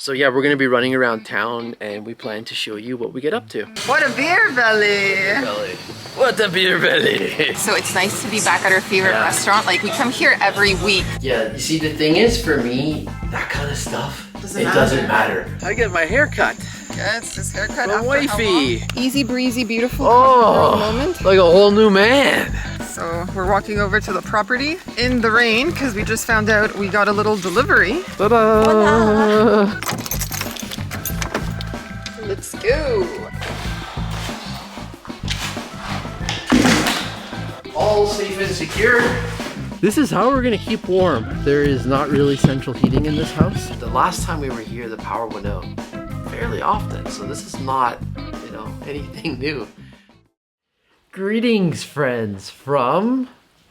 So yeah, we're gonna be running around town and we plan to show you what we get up to. What a beer belly! What a beer belly! So it's nice to be back at our favorite restaurant. Like, we come here every week. Yeah, you see, the thing is, for me, that kind of stuff, doesn't matter. I get my hair cut. Yeah, it's this haircut From after wifey. how long? Easy breezy, beautiful moment. Like a whole new man. So we're walking over to the property in the rain because we just found out we got a little delivery. Ta-da! Voila. Let's go. All safe and secure. This is how we're gonna keep warm. There is not really central heating in this house. The last time we were here, the power went out fairly often, so this is not, you know, anything new. Greetings, friends, from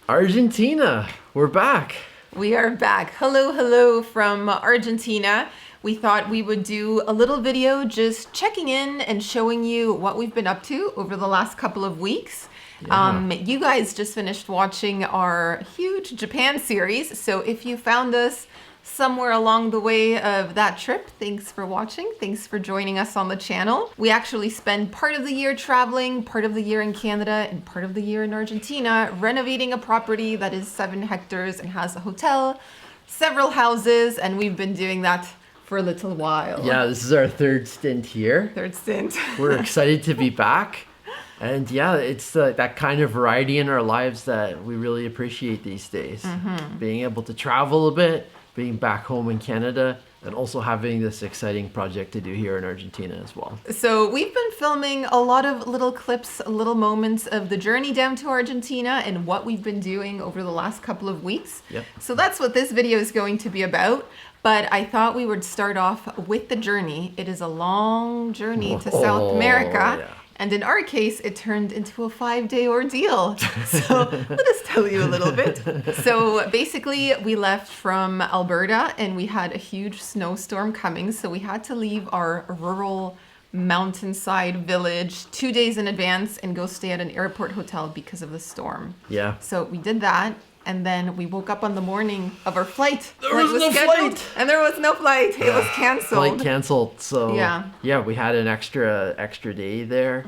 Argentina. We're back. We are back. Hello, hello from Argentina. We thought we would do a little video just checking in and showing you what we've been up to over the last couple of weeks. Yeah. You guys just finished watching our huge Japan series, so if you found us somewhere along the way of that trip, thanks for watching. Thanks for joining us on the channel. We actually spend part of the year traveling, part of the year in Canada, and part of the year in Argentina, renovating a property that is 7 hectares and has a hotel, several houses, and we've been doing that for a little while. Yeah, this is our third stint here. Third stint. We're excited to be back. And yeah, it's that kind of variety in our lives that we really appreciate these days. Being able to travel a bit, being back home in Canada, and also having this exciting project to do here in Argentina as well. So we've been filming a lot of little clips, little moments of the journey down to Argentina and what we've been doing over the last couple of weeks. Yep. So that's what this video is going to be about. But I thought we would start off with the journey. It is a long journey to South America. Yeah. And in our case, it turned into a 5-day ordeal. So let us tell you a little bit. So basically, we left from Alberta and we had a huge snowstorm coming. So we had to leave our rural mountainside village 2 days in advance and go stay at an airport hotel because of the storm. Yeah. So we did that. And then we woke up on the morning of our flight. There was no flight! And there was no flight. It was canceled. Flight canceled. So yeah, we had an extra day there.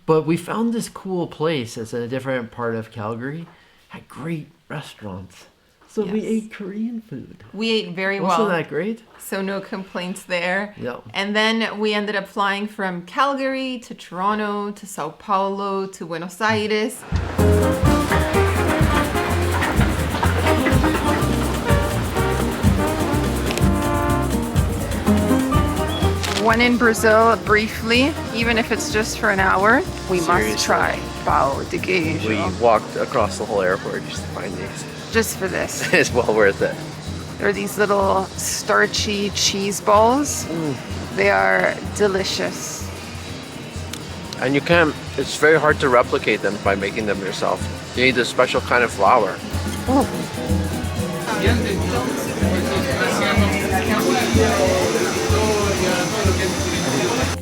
But we found this cool place. It's in a different part of Calgary. Had great restaurants. So we ate Korean food. We ate very well. Wasn't that great? So no complaints there. Yep. And then we ended up flying from Calgary to Toronto to Sao Paulo to Buenos Aires. One in Brazil briefly, even if it's just for an hour, we must try pão de queijo. We walked across the whole airport just to find these. Just for this. It's well worth it. There are these little starchy cheese balls. They are delicious. And it's very hard to replicate them by making them yourself. You need this special kind of flour.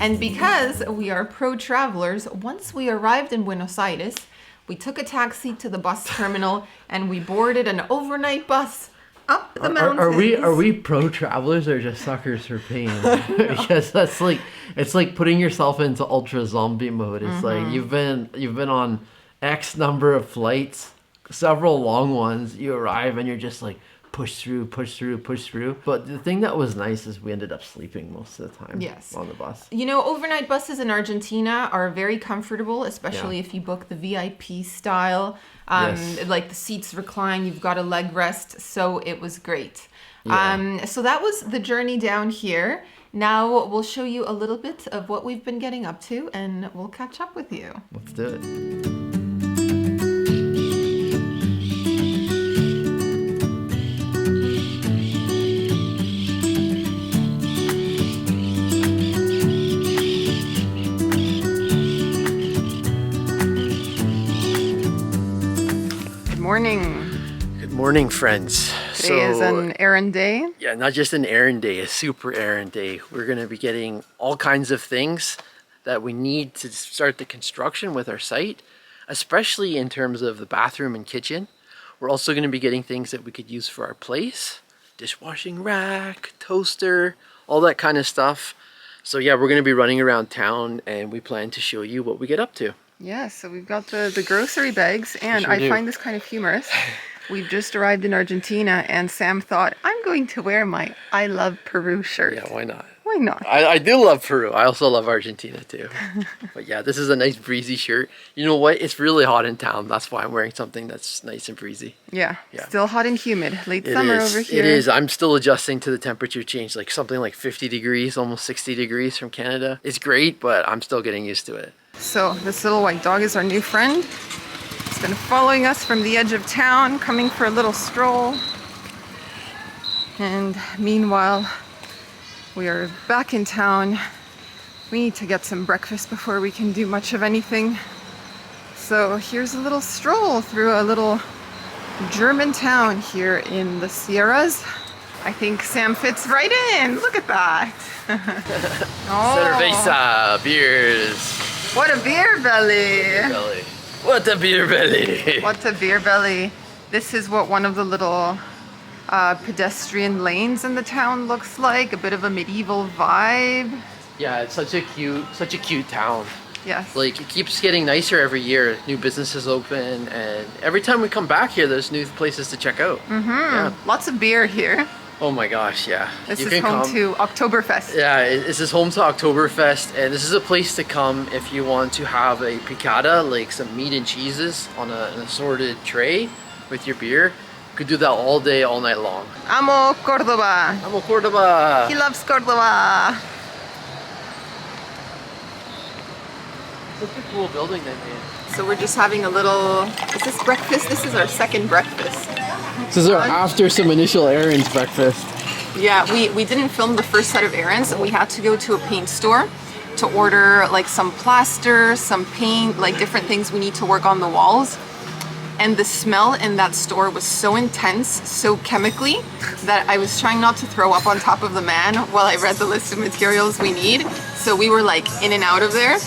And because we are pro travelers, once we arrived in Buenos Aires, we took a taxi to the bus terminal and we boarded an overnight bus up the mountains. Are we pro travelers or just suckers for pain? Because it's like putting yourself into ultra zombie mode. It's like you've been on X number of flights, several long ones. You arrive and you're just like push through. But the thing that was nice is we ended up sleeping most of the time on the bus. You know, overnight buses in Argentina are very comfortable, especially if you book the VIP style. Like the seats recline, you've got a leg rest, so it was great. So that was the journey down here. Now we'll show you a little bit of what we've been getting up to and we'll catch up with you. Let's do it. Good morning, friends. Today is an errand day. Yeah, not just an errand day, a super errand day. We're going to be getting all kinds of things that we need to start the construction with our site, especially in terms of the bathroom and kitchen. We're also going to be getting things that we could use for our place, dishwashing rack, toaster, all that kind of stuff. So yeah, we're going to be running around town and we plan to show you what we get up to. Yeah, so we've got the grocery bags, and sure I do. find this kind of humorous. We've just arrived in Argentina, and Sam thought, I'm going to wear my I Love Peru shirt. Yeah, why not? Why not? I do love Peru. I also love Argentina too. But yeah, this is a nice breezy shirt. You know what? It's really hot in town. That's why I'm wearing something that's nice and breezy. Yeah, Yeah. still hot and humid. Late It summer is. over here. It is. I'm still adjusting to the temperature change, like something like 50 degrees, almost 60 degrees from Canada. It's great, but I'm still getting used to it. So this little white dog is our new friend. It's been following us from the edge of town, coming for a little stroll. And meanwhile, we are back in town. We need to get some breakfast before we can do much of anything. So here's a little stroll through a little German town here in the Sierras. I think Sam fits right in. Look at that. Cerveza, beers. What a beer belly. Belly. What a beer belly. What a beer belly. This is what one of the little pedestrian lanes in the town looks like. A bit of a medieval vibe. Yeah, it's such a cute town. Yes. Like, it keeps getting nicer every year. New businesses open, and every time we come back here, there's new places to check out. Yeah. Lots of beer here. Oh my gosh, yeah. This You is can home come. to Oktoberfest. Yeah, this is home to Oktoberfest, and this is a place to come if you want to have a picada, like some meat and cheeses on an assorted tray with your beer. You could do that all day, all night long. Amo Cordoba. Amo Cordoba! He loves Cordoba. Such a cool building they made. So we're just having a little, is this breakfast? This is our second breakfast. This is our after some initial errands breakfast. Yeah, we didn't film the first set of errands. We had to go to a paint store to order like some plaster, some paint, like different things we need to work on the walls. And the smell in that store was so intense, so chemically, that I was trying not to throw up on top of the man while I read the list of materials we need. So we were like in and out of there.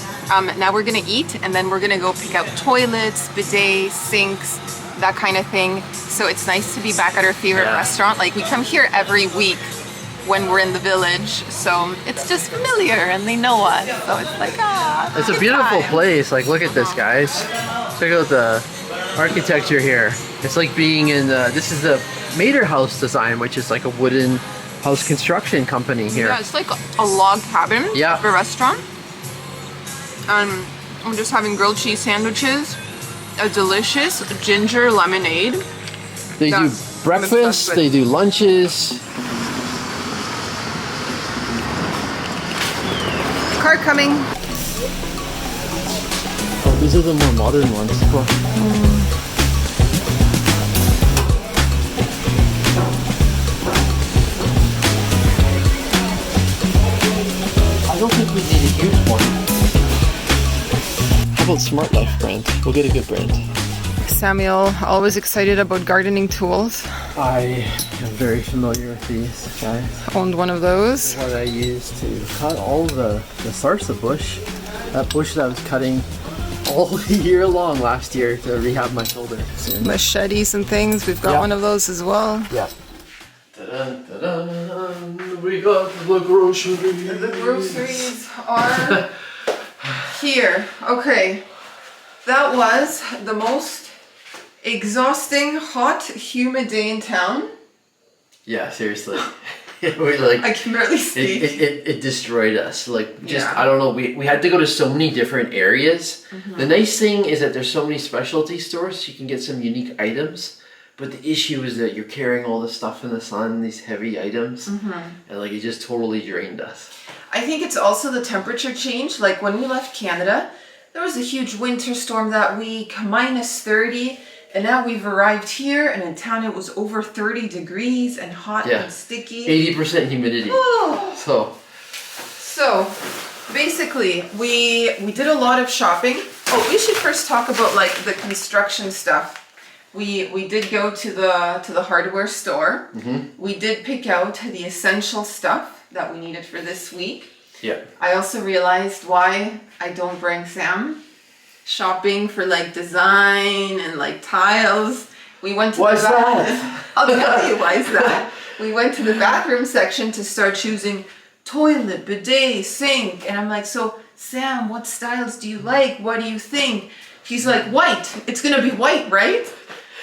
Now we're gonna eat, and then we're gonna go pick out toilets, bidets, sinks, that kind of thing. So it's nice to be back at our favorite restaurant. Like, we come here every week when we're in the village, so it's just familiar and they know us. So it's like, It's a beautiful place. Like, look at this, guys. Check out the architecture here. It's like being in this is the Mater House design, which is like a wooden house construction company here. Yeah, it's like a log cabin Yeah. for a restaurant. I'm just having grilled cheese sandwiches, a delicious ginger lemonade. They do breakfast, they do lunches. Car coming. Oh, these are the more modern ones. Cool. I don't think we need a huge one. How about Smart Life brand? We'll get a good brand. Samuel, always excited about gardening tools. I am very familiar with these guys. Owned one of those. What I use to cut all the sarsa bush. That bush that I was cutting all year long last year to rehab my shoulder. Machetes and things. We've got one of those as well. Yeah. Ta-dun, ta-dun, we got the groceries. The groceries are here. Okay. That was the most exhausting, hot, humid day in town. Yeah, seriously. We like, I can barely speak. It destroyed us. Like, just, I don't know, we had to go to so many different areas. The nice thing is that there's so many specialty stores, so you can get some unique items. But the issue is that you're carrying all this stuff in the sun, these heavy items, and like, it just totally drained us. I think it's also the temperature change. Like, when we left Canada, there was a huge winter storm that week, -30. And now we've arrived here, and in town it was over 30 degrees and hot and sticky. 80% humidity. So basically, we did a lot of shopping. Oh, we should first talk about like the construction stuff. We did go to the hardware store. We did pick out the essential stuff that we needed for this week. Yeah. I also realized why I don't bring Sam shopping for like design and like tiles. We went to Why's that? I'll tell you why is that. We went to the bathroom section to start choosing toilet, bidet, sink. And I'm like, so Sam, what styles do you like? What do you think? He's like, white. It's gonna be white, right?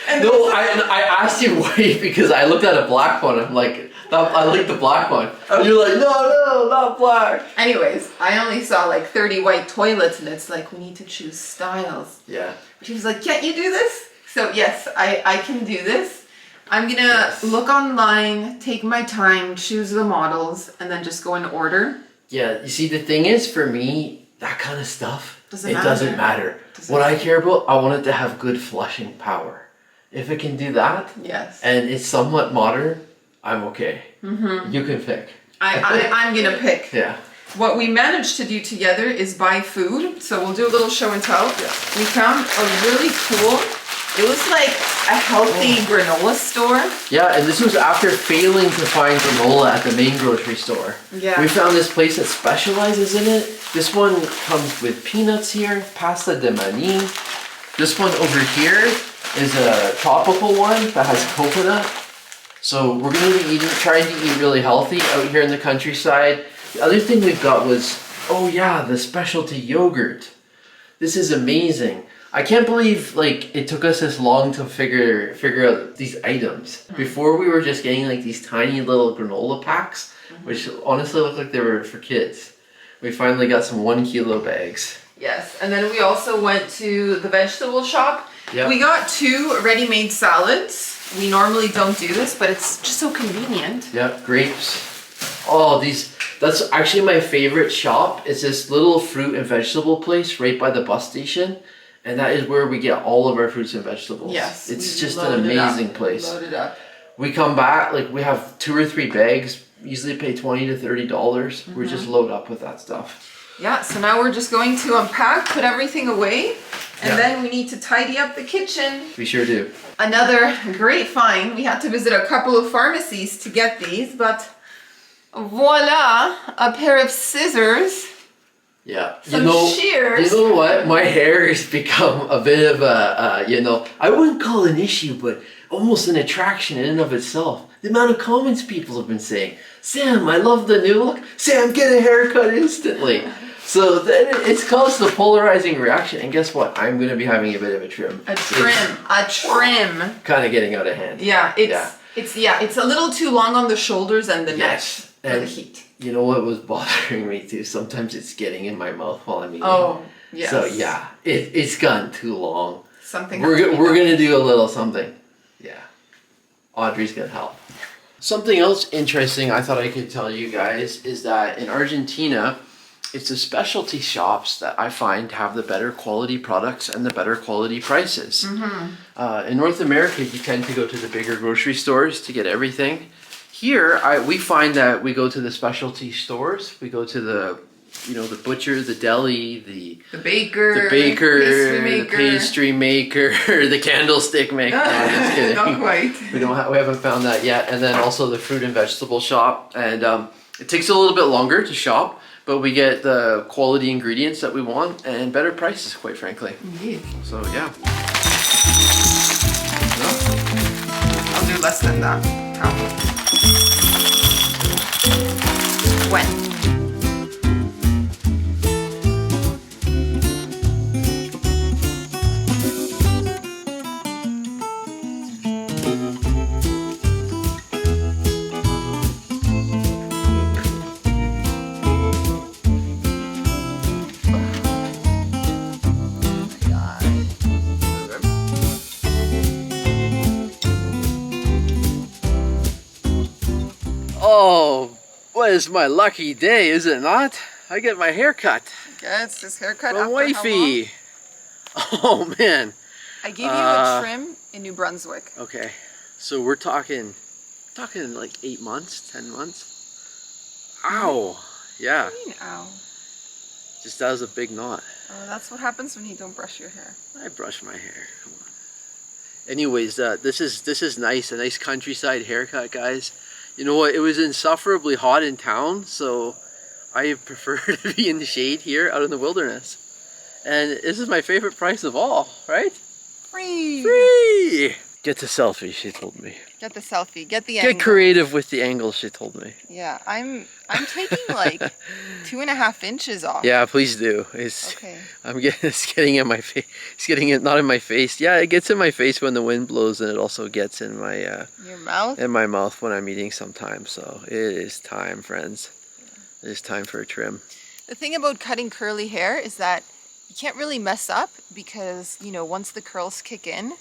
And no, I asked you white because I looked at a black one. I'm like, I like the black one. And you're like, no, not black. Anyways, I only saw like 30 white toilets, and it's like, we need to choose styles. Yeah. She was like, can't you do this? So yes, I can do this. I'm gonna look online, take my time, choose the models, and then just go in order. Yeah, you see, the thing is, for me, that kind of stuff, doesn't matter. What I care about, I want it to have good flushing power. If it can do that, yes, and it's somewhat modern, I'm okay. Mm-hmm. You can pick. I'm gonna pick. Yeah. What we managed to do together is buy food. So we'll do a little show and tell. Yeah. We found a really cool, it was like a healthy granola store. Yeah, and this was after failing to find granola at the main grocery store. Yeah. We found this place that specializes in it. This one comes with peanuts here, pasta de maní. This one over here is a tropical one that has coconut. So we're going to be trying to eat really healthy out here in the countryside. The other thing we've got was, oh yeah, the specialty yogurt. This is amazing. I can't believe like it took us this long to figure out these items. Before we were just getting like these tiny little granola packs, which honestly looked like they were for kids. We finally got some 1 kilo bags. Yes, and then we also went to the vegetable shop. Yep. We got 2 ready-made salads. We normally don't do this, but it's just so convenient. Yeah, grapes. Oh, that's actually my favorite shop. It's this little fruit and vegetable place right by the bus station. And that is where we get all of our fruits and vegetables. Yes. It's just an amazing place. Load it up. We come back, like we have 2 or 3 bags, usually pay $20 to $30. We just load up with that stuff. Yeah, so now we're just going to unpack, put everything away, and then we need to tidy up the kitchen. We sure do. Another great find. We had to visit a couple of pharmacies to get these, but voila, a pair of scissors. Yeah. Some shears. You know what? My hair has become a bit of a, I wouldn't call it an issue, but almost an attraction in and of itself. The amount of comments people have been saying, Sam, I love the new look. Sam, get a haircut instantly. So then it's caused the polarizing reaction. And guess what? I'm going to be having a bit of a trim. A trim. Kind of getting out of hand. Yeah, it's a little too long on the shoulders and the neck for the heat. You know what was bothering me too? Sometimes it's getting in my mouth while I'm eating. Oh, yes. So yeah, it's gotten too long. Something. We're gonna do a little something. Yeah. Audrey's gonna help. Something else interesting I thought I could tell you guys is that in Argentina, it's the specialty shops that I find have the better quality products and the better quality prices. Mm-hmm. In North America, you tend to go to the bigger grocery stores to get everything. Here, we find that we go to the specialty stores. We go to the butcher, the deli, the baker, the pastry maker, the candlestick maker. No, just kidding. Not quite. We haven't found that yet. And then also the fruit and vegetable shop. And it takes a little bit longer to shop, but we get the quality ingredients that we want and better prices, quite frankly. Indeed. So yeah. I'll do less than that. When? Oh, what is my lucky day, is it not? I get my hair cut. Yeah, it's this haircut From wifey. Oh man. I gave you a trim in New Brunswick. Okay, so we're talking like 8 months, 10 month. Ow. Yeah. What do you mean, ow? Just that was a big knot. That's what happens when you don't brush your hair. I brush my hair. Come on. Anyways, this is nice, a nice countryside haircut, guys. You know what? It was insufferably hot in town, so I prefer to be in the shade here, out in the wilderness. And this is my favorite price of all, right? Free! Free! Get the selfie, she told me. Get the selfie. Get the angle. Get creative with the angles, she told me. Yeah, I'm taking like 2.5 inches off. Yeah, please do. It's Okay. It's getting in my face. It's getting it not in my face. Yeah, it gets in my face when the wind blows, and it also gets in my your mouth. In my mouth when I'm eating sometimes. So it is time, friends. It is time for a trim. The thing about cutting curly hair is that you can't really mess up because, you know, once the curls kick in,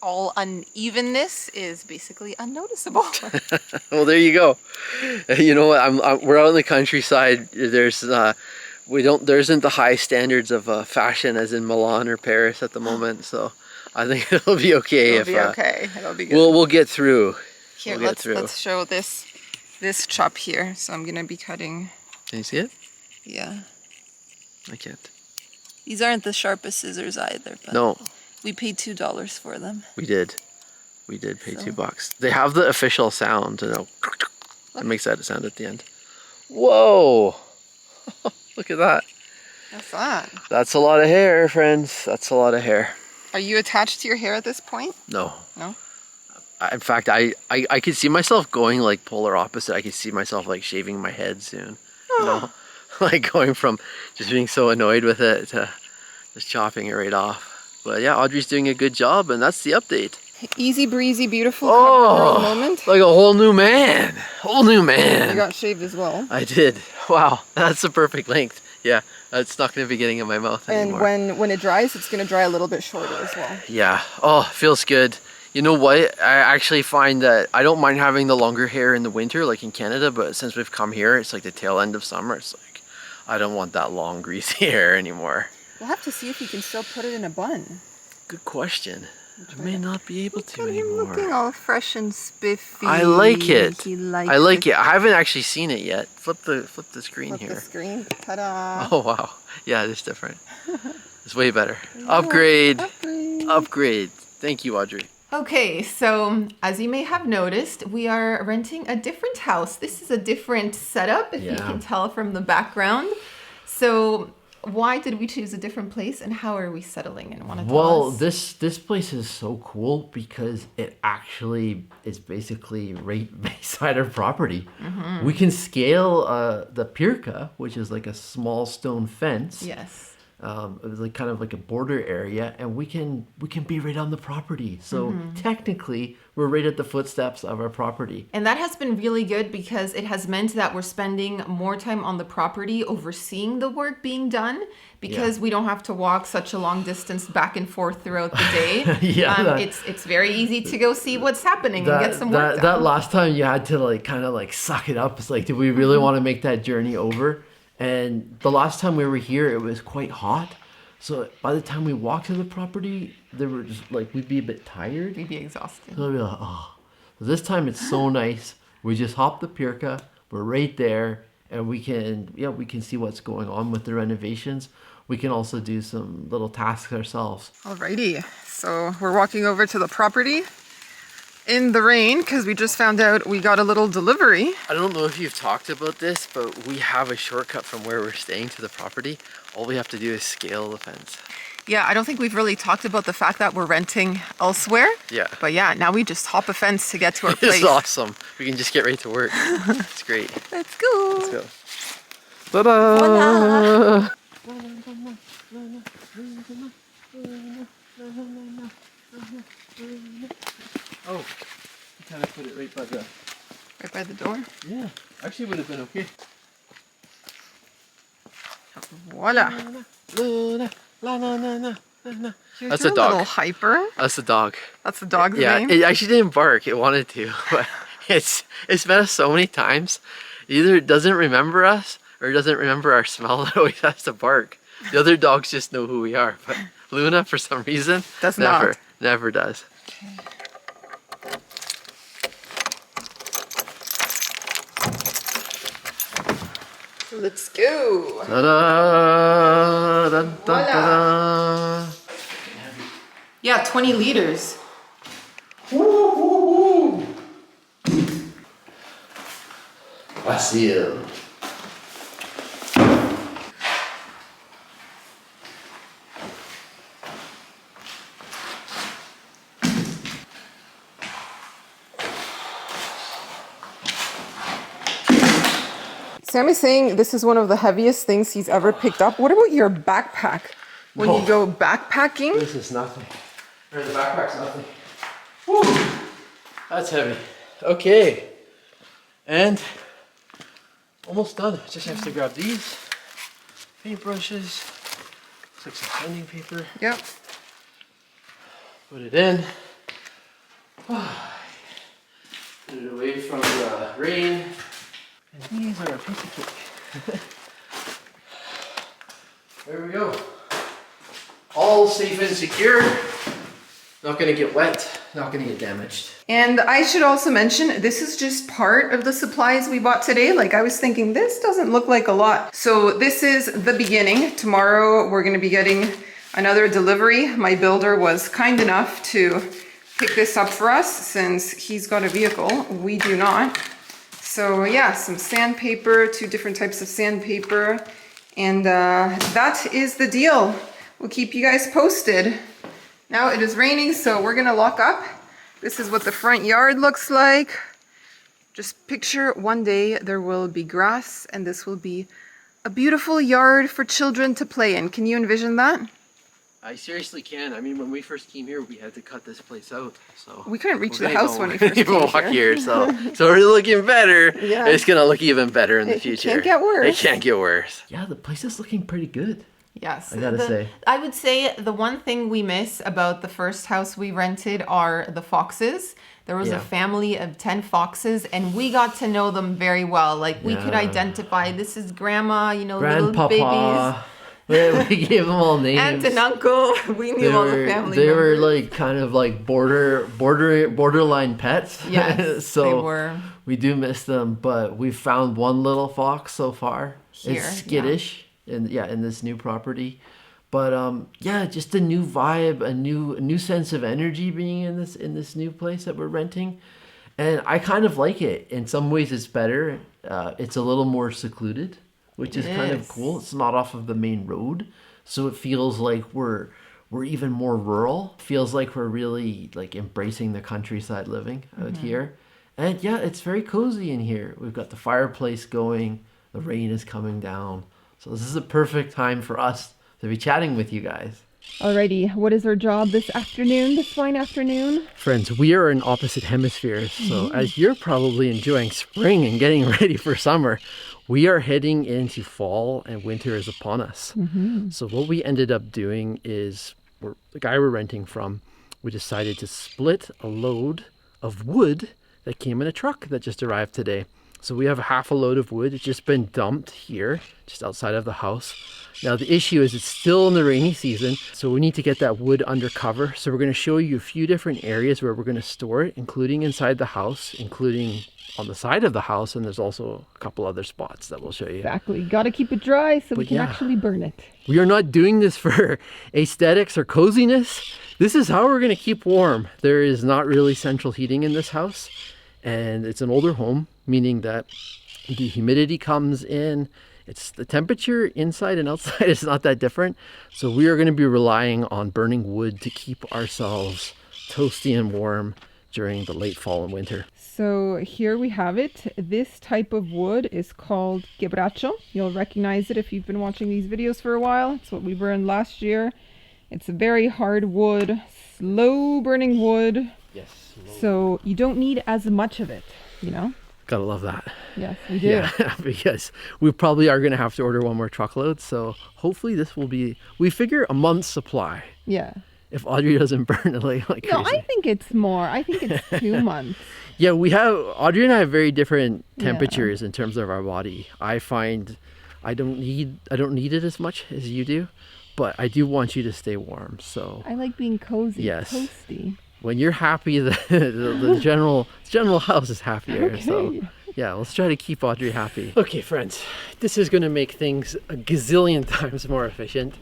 all unevenness is basically unnoticeable. Well, there you go. You know what? We're out in the countryside. There isn't the high standards of fashion as in Milan or Paris at the moment. So I think it'll be okay. It'll be okay. It'll be good. We'll get through. Here, let's show this chop here. So I'm gonna be cutting. Can you see it? Yeah. I can't. These aren't the sharpest scissors either. But no. We paid $2 for them. We did. We did pay $2. They have the official sound. You know, it makes that sound at the end. Whoa! Look at that. What's that? That's a lot of hair, friends. That's a lot of hair. Are you attached to your hair at this point? No. No? In fact, I could see myself going like polar opposite. I could see myself like shaving my head soon. You know? Like going from just being so annoyed with it to just chopping it right off. But yeah, Audrey's doing a good job, and that's the update. Easy breezy, beautiful girl moment. Like a whole new man. Whole new man. You got shaved as well. I did. Wow, that's the perfect length. Yeah, it's not going to be getting in my mouth anymore. And when it dries, it's going to dry a little bit shorter as well. Yeah. Oh, feels good. You know what? I actually find that I don't mind having the longer hair in the winter, like in Canada, but since we've come here, it's like the tail end of summer. It's like, I don't want that long, greasy hair anymore. We'll have to see if you can still put it in a bun. Good question. I may not be able to anymore. Looking all fresh and spiffy. I like it. I like it. I haven't actually seen it yet. Flip the screen here. Flip the screen. Ta-da. Oh wow. Yeah, it is different. It's way better. Upgrade. Upgrade. Thank you, Audrey. Okay, so as you may have noticed, we are renting a different house. This is a different setup, if you can tell from the background. So why did we choose a different place, and how are we settling in? Well, this place is so cool because it actually is basically right beside our property. We can scale the pirca, which is like a small stone fence. Yes. It was like kind of like a border area, and we can be right on the property. So technically, we're right at the footsteps of our property. And that has been really good because it has meant that we're spending more time on the property overseeing the work being done, because we don't have to walk such a long distance back and forth throughout the day. It's very easy to go see what's happening and get some work done. That last time you had to like kind of like suck it up. It's like, did we really want to make that journey over? And the last time we were here, it was quite hot. So by the time we walked to the property, there were just like, we'd be a bit tired. We'd be exhausted. So we'd be like, oh. This time it's so nice. We just hop the pirca. We're right there, and we can see what's going on with the renovations. We can also do some little tasks ourselves. Alrighty, so we're walking over to the property in the rain because we just found out we got a little delivery. I don't know if you've talked about this, but we have a shortcut from where we're staying to the property. All we have to do is scale the fence. Yeah, I don't think we've really talked about the fact that we're renting elsewhere. Yeah. But yeah, now we just hop a fence to get to our place. It's awesome. We can just get right to work. It's great. Let's go. Let's go. Ta-da! Oh, you kind of put it right by the door? Yeah, actually would have been okay. Voila. That's a dog. A little hyper. That's the dog. That's the dog's name? Yeah, it actually didn't bark. It wanted to, but it's met us so many times. Either it doesn't remember us or it doesn't remember our smell. It always has to bark. The other dogs just know who we are, but Luna, for some reason, never does. Okay. Let's go. Ta-da! Dun, dun, ta-da. Yeah, 20 liters. Vacío. Sam is saying this is one of the heaviest things he's ever picked up. What about your backpack? When you go backpacking? This is nothing. Or the backpack's nothing. Woo! That's heavy. Okay. And almost done. Just have to grab these paintbrushes. Looks like some blending paper. Yep. Put it in. Put it away from the rain. And these are a piece of cake. There we go. All safe and secure. Not gonna get wet, not gonna get damaged. And I should also mention, this is just part of the supplies we bought today. Like I was thinking, this doesn't look like a lot. So this is the beginning. Tomorrow we're gonna be getting another delivery. My builder was kind enough to pick this up for us since he's got a vehicle. We do not. So yeah, some sandpaper, 2 different types of sandpaper. And that is the deal. We'll keep you guys posted. Now it is raining, so we're gonna lock up. This is what the front yard looks like. Just picture one day there will be grass and this will be a beautiful yard for children to play in. Can you envision that? I seriously can. I mean, when we first came here, we had to cut this place out, so we couldn't reach the house when we first came walk here. So we're looking better. Yeah. It's gonna look even better in the future. It can't get worse. It can't get worse. Yeah, the place is looking pretty good. Yes. I gotta say. I would say the one thing we miss about the first house we rented are the foxes. There was a family of 10 foxes and we got to know them very well. Like we could identify, this is grandma, you know, little babies. We gave them all names. Aunt and uncle. We knew all the family They members. were like kind of like borderline pets. Yes, so they were. We do miss them, but we found one little fox so far. Here, it's skittish in this new property. But just a new vibe, a new sense of energy being in this new place that we're renting. And I kind of like it. In some ways it's better. It's a little more secluded, which is kind of cool. It's not off of the main road, so it feels like we're even more rural. Feels like we're really like embracing the countryside living out here. And yeah, it's very cozy in here. We've got the fireplace going. The rain is coming down. So this is a perfect time for us to be chatting with you guys. Alrighty, what is our job this afternoon, this fine afternoon? Friends, we are in opposite hemispheres. So as you're probably enjoying spring and getting ready for summer, we are heading into fall and winter is upon us. So what we ended up doing is, the guy we're renting from, we decided to split a load of wood that came in a truck that just arrived today. So we have half a load of wood. It's just been dumped here, just outside of the house. Now the issue is it's still in the rainy season, so we need to get that wood under cover. So we're going to show you a few different areas where we're going to store it, including inside the house, including on the side of the house, and there's also a couple other spots that we'll show you. Exactly. Got to keep it dry so we can actually burn it. We are not doing this for aesthetics or coziness. This is how we're going to keep warm. There is not really central heating in this house, and it's an older home, meaning that the humidity comes in. It's the temperature inside and outside is not that different. So we are going to be relying on burning wood to keep ourselves toasty and warm during the late fall and winter. So here we have it. This type of wood is called quebracho. You'll recognize it if you've been watching these videos for a while. It's what we burned last year. It's a very hard wood, slow burning wood. Yes. So you don't need as much of it, you know? Gotta love that. Yes, we do. Yeah, because we probably are going to have to order one more truckload. So hopefully this will be, we figure, a month's supply. Yeah. If Audrey doesn't burn it like crazy. No, I think it's more. I think it's 2 months. Yeah, Audrey and I have very different temperatures in terms of our body. I find I don't need it as much as you do, but I do want you to stay warm. So I like being cozy, yes. toasty. When you're happy, the general house is happier. Okay. So yeah, let's try to keep Audrey happy. Okay, friends, this is going to make things a gazillion times more efficient.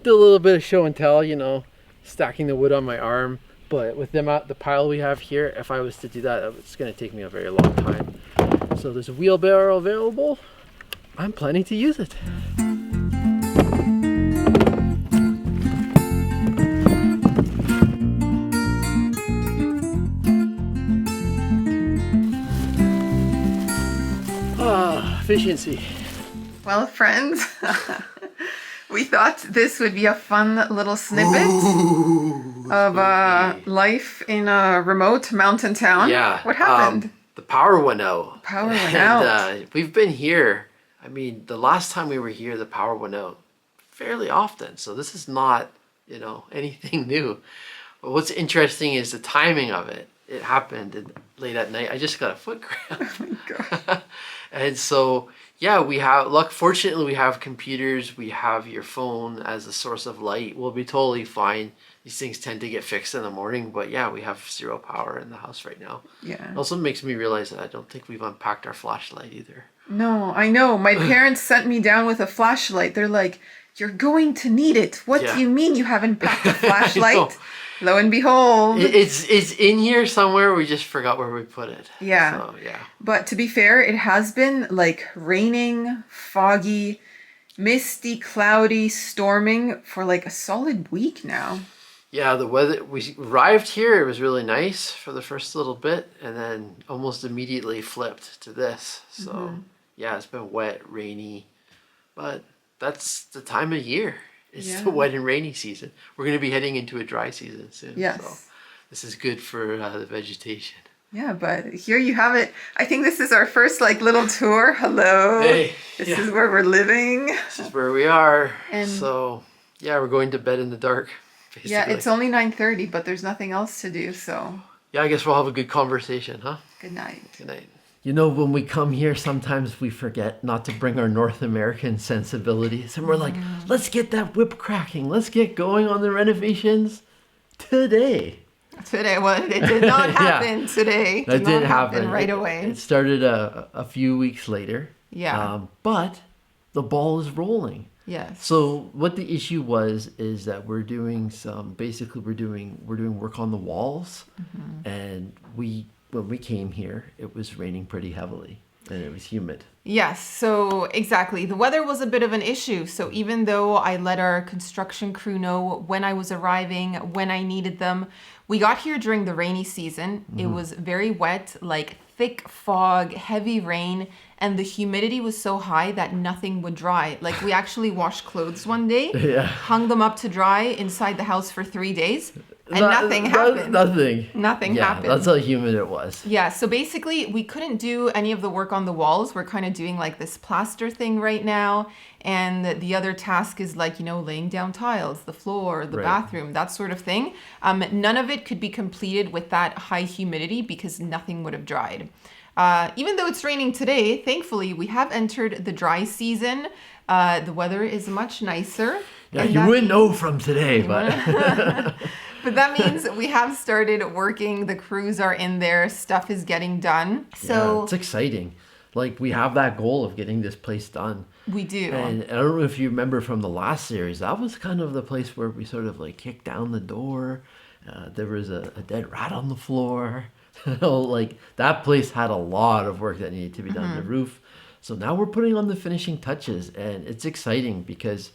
Did a little bit of show and tell, you know, stacking the wood on my arm. But with the pile we have here, if I was to do that, it's going to take me a very long time. So there's a wheelbarrow available. I'm planning to use it. efficiency. Well, friends, we thought this would be a fun little snippet of life in a remote mountain town. Yeah. What happened? The power went out. Power went out. We've been here. I mean, the last time we were here, the power went out fairly often. So this is not, anything new. But what's interesting is the timing of it. It happened late at night. I just got a foot cramp. Oh my God. And so, fortunately we have computers, we have your phone as a source of light. We'll be totally fine. These things tend to get fixed in the morning, but yeah, we have zero power in the house right now. Yeah. It also makes me realize that I don't think we've unpacked our flashlight either. No, I know. My parents sent me down with a flashlight. They're like, "You're going to need it. What do you mean you haven't packed a flashlight?" Lo and behold. It's in here somewhere. We just forgot where we put it. Yeah. So, yeah. But to be fair, it has been like raining, foggy, misty, cloudy, storming for like a solid week now. Yeah, the weather, we arrived here, it was really nice for the first little bit, and then almost immediately flipped to this. So, yeah, it's been wet, rainy, but that's the time of year. It's the wet and rainy season. We're going to be heading into a dry season soon. Yes. So this is good for the vegetation. Yeah, but here you have it. I think this is our first like little tour. Hello. Hey. This is where we're living. This is where we are. And so, yeah, we're going to bed in the dark, basically. Yeah, it's only 9:30, but there's nothing else to do, so. Yeah, I guess we'll have a good conversation, huh? Good night. Good night. When we come here, sometimes we forget not to bring our North American sensibilities. And we're like, let's get that whip cracking. Let's get going on the renovations today. Well, it did not happen today. That didn't happen right away. It started a few weeks later. Yeah. But the ball is rolling. Yes. So what the issue is that we're doing we're doing work on the walls, and when we came here, it was raining pretty heavily and it was humid. Yes, so exactly. The weather was a bit of an issue. So even though I let our construction crew know when I was arriving, when I needed them, we got here during the rainy season. It was very wet, like thick fog, heavy rain, and the humidity was so high that nothing would dry. Like we actually washed clothes one day, hung them up to dry inside the house for 3 days. And nothing happened. Nothing happened. That's how humid it was. Yeah, so basically we couldn't do any of the work on the walls. We're kind of doing like this plaster thing right now. And the other task is like, laying down tiles, the floor, the bathroom, that sort of thing. None of it could be completed with that high humidity because nothing would have dried. Even though it's raining today, thankfully we have entered the dry season. The weather is much nicer. Yeah, you wouldn't know from today, but... But that means we have started working. The crews are in there. Stuff is getting done. So it's exciting. Like we have that goal of getting this place done. We do. And I don't know if you remember from the last series, that was kind of the place where we sort of like kicked down the door. There was a dead rat on the floor. Like that place had a lot of work that needed to be done. The roof. So now we're putting on the finishing touches, and it's exciting because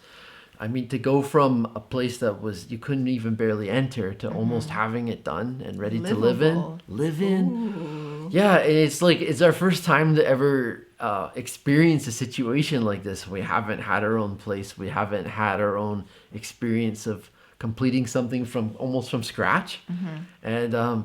to go from a place that you couldn't even barely enter to almost having it done and ready to live in. Ooh. Yeah, it's like, it's our first time to ever experience a situation like this. We haven't had our own place. We haven't had our own experience of completing something almost from scratch. And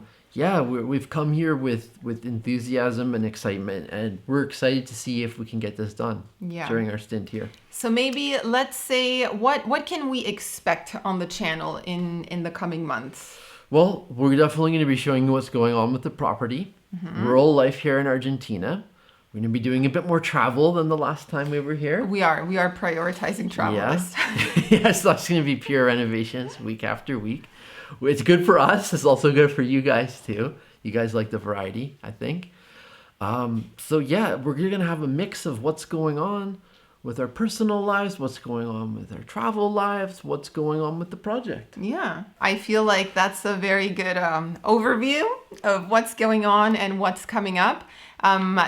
we've come here with enthusiasm and excitement, and we're excited to see if we can get this done during our stint here. So maybe let's say, what can we expect on the channel in the coming months? Well, we're definitely going to be showing you what's going on with the property, rural life here in Argentina. We're going to be doing a bit more travel than the last time we were here. We are prioritizing travel this time. Yes, that's going to be pure renovations week after week. It's good for us. It's also good for you guys too. You guys like the variety, I think. We're going to have a mix of what's going on with our personal lives, what's going on with our travel lives, what's going on with the project. Yeah, I feel like that's a very good overview of what's going on and what's coming up.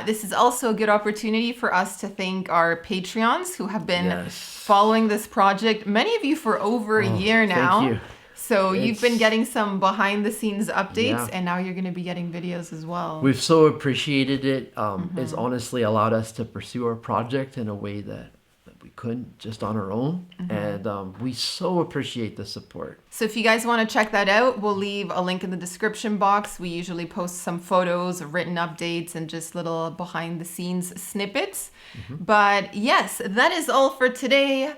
This is also a good opportunity for us to thank our Patreons who have been following this project, many of you for over a year now. Thank you. So you've been getting some behind the scenes updates, Yeah. and now you're going to be getting videos as well. We've so appreciated it. It's honestly allowed us to pursue our project in a way that we couldn't just on our own. And we so appreciate the support. So if you guys want to check that out, we'll leave a link in the description box. We usually post some photos, written updates, and just little behind the scenes snippets. But yes, that is all for today.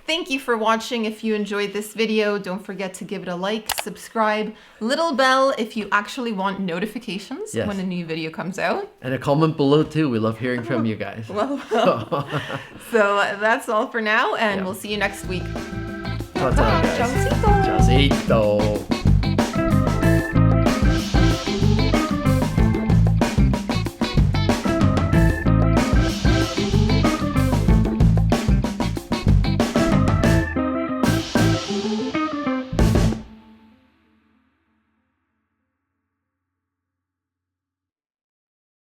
Thank you for watching. If you enjoyed this video, don't forget to give it a like, subscribe, little bell if you actually want notifications when a new video comes out. And a comment below too. We love hearing from you guys. Well, so that's all for now, and we'll see you next week. Ciao, guys. Chaucito. Chaucito.